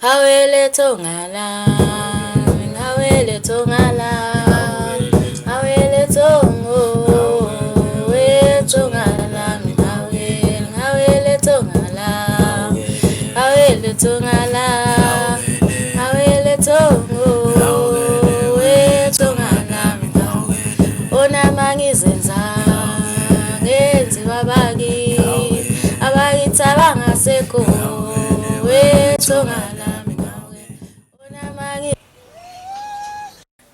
Hawele tongala, hawele tongala, hawele tongo, we tongala, hawele tongala, hawele tongala, hawele tongo, we tongala, ona mangizenza, ngenzi wabagi, abagitsabanga seko, we tongala.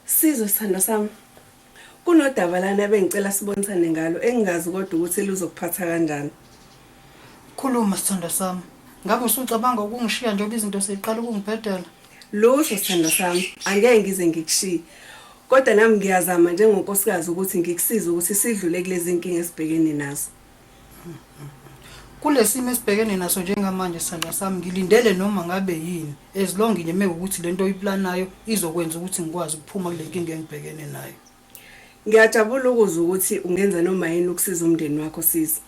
Sizwe sithando sami. Kunodaba lana bengicela sibonisane ngalo engingazi kodwa ukuthi luzokuphatha kanjani. Khuluma sithando sami. Ngabe usucabanga ukungishiya nje izinto seziqala ukungibhedela? Lusho sithando sami, angeke ngize ngikushiye. Kodwa nami ngiyazama njengonkosikazi ukuthi ngikusize ukuthi sidlule kulezi inkinga esibhekene nazo. Kulesimo esibhekene naso njengamanje sithando sami ngilindele noma ngabe yini as long ngime ukuthi lento oyiplanayo izokwenza ukuthi ngikwazi ukuphuma kule nkinga engibhekene nayo. Ngiyajabula ukuzwa ukuthi ungenza noma yini ukusiza umndeni wakho sisi.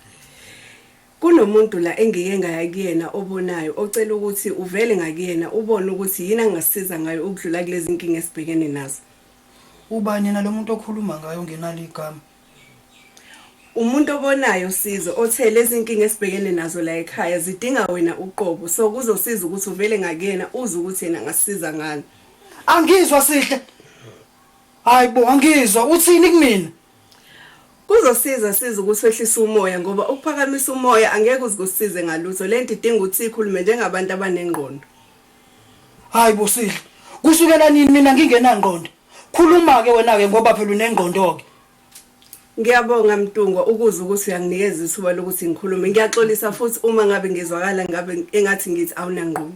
Kunomuntu la engike ngaya kuyena obonayo ocela ukuthi uvele ngakuyena ubone ukuthi yini angasiza ngayo ukudlula kulezi inkinga esibhekene nazo. Ubani yena lo muntu okhuluma ngayo ngenalo igama? Umuntu obonayo sizo othe lezi inkinga esibhekene nazo la ekhaya zidinga wena uqobo so kuzosiza ukuthi uvele ngakuyena uze ukuthi yena angasiza ngani. Angizwa sihle. Hayibo angizwa uthini kumina? Kuzosiza siza ukuthi wehlise umoya ngoba ukuphakamisa umoya angeke uzikusize ngalutho lento idinga ukuthi ikhulume njengabantu abanengqondo. Hayibo sihle. Kusukela nini mina ngingenangqondo? Khuluma ke wena ke ngoba phela unengqondo ke. Ngiyabonga Mtungwa ukuzwa ukuthi uyanginikeza ithuba lokuthi ngikhulume. Ngiyaxolisa futhi uma ngabe ngezwakala ngabe engathi ngithi awunangqondo.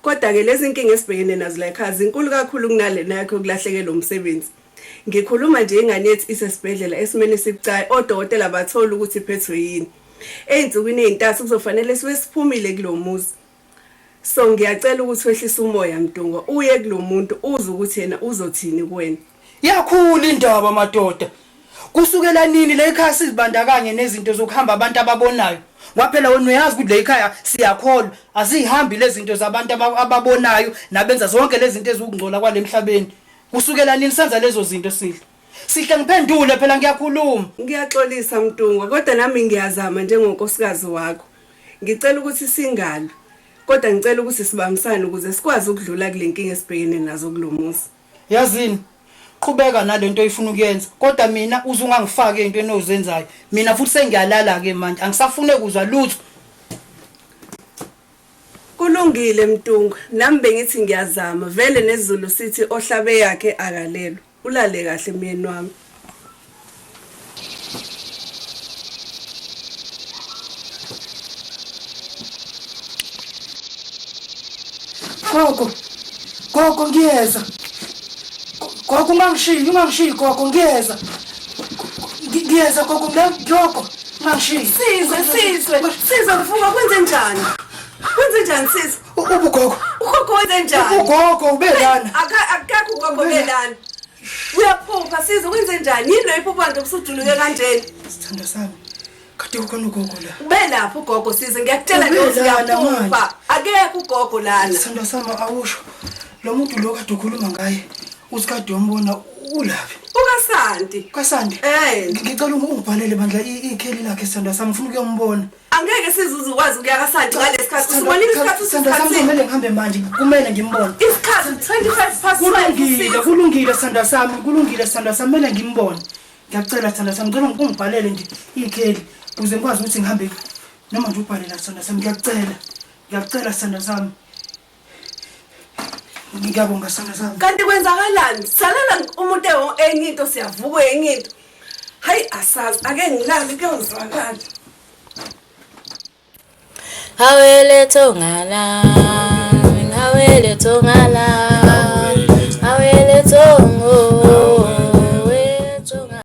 Kodwa ke lezi inkinga esibhekene nazo la ekhaya inkulu kakhulu kunalena yakho kulahlekelwa umsebenzi. Ngikhuluma nje ingane yethu isesibhedlela esimene sibucayi odokotela bathola ukuthi iphethwe yini. Einsukwini ezintathu kuzofanele sibe siphumile kulomuzi. So ngiyacela ukuthi wehlise umoya Mtungwa uye kulomuntu uze ukuthi yena uzothini kuwena. Yakhulu indaba madoda. Kusukela nini le ekhaya sizibandakanye nezinto zokuhamba abantu ababonayo? Kwaphela wena uyazi ukuthi le ekhaya siyakholwa azihambi lezi zinto zabantu ababonayo nabenza zonke lezi zinto ezikungcola kwalemhlabeni. Kusukela nini senza lezo zinto sihle? Sihle ngiphendule phela ngiyakhuluma. Ngiyaxolisa Mtungwa kodwa nami ngiyazama njengonkosikazi wakho. Ngicela ukuthi singalwe. Kodwa ngicela ukuthi sibambisane ukuze sikwazi ukudlula kule nkinga esibhekene nazo kulomuzi. Yazini qhubeka nalento oyifuna ukuyenza kodwa mina uzungangifake into enozenzayo. Mina futhi sengiyalala ke manje angisafune ukuzwa lutho. Kulungile Mtungwa nami bengithi ngiyazama vele nezulu sithi ohlabe yakhe akalelo. Ulale kahle myeni wami. Gogo ngiyeza. Gogo ungangishiyi gogo ngiyeza. Ngiyeza gogo gogo ungangishiyi. Sizwe mfunga kwenze njani? Kwenze njani sisi? Ugogo. Ugogo wenze njani? Ugogo ubelana. Akakho ugogo ubelana. Uyaphupha sizwe kwenze njani? Yini lo iphupha nje usujuluke kanjeni? Sithanda sami. Kade ukhona ugogo la. Ubelapha ugogo sizwe ngiyakutshela nje uyaphupha. Akekho ugogo lana. Sithanda sami awusho. Lo muntu lo kade ukhuluma ngaye. Usikade umbona ulaphi? UkaSanti. KaSanti. Ngicela ungibhalele bandla ikheli lakhe sithanda sami ngifuna ukuyombona. Angeke sizuze ukwazi ukuya kaSanti ngalesikhathi. Usibona isikhathi usithathe. Kumele ngihambe manje. Kumele ngimbone. Isikhathi 12:25. Kulungile sithanda sami. Kulungile sithanda sami kumele ngimbone. Ngiyacela sithanda sami ngicela ungibhalele nje ikheli ukuze ngikwazi ukuthi ngihambe noma nje ubhalela sithanda sami ngiyacela sithanda sami. Ngiyabonga sithanda sami. Kanti kwenzakalani? Salala umuntu enye into siyavuka enye into. Hayi asazi ake ngilale kuyozwakala. Hawele tongala, hawele tongala.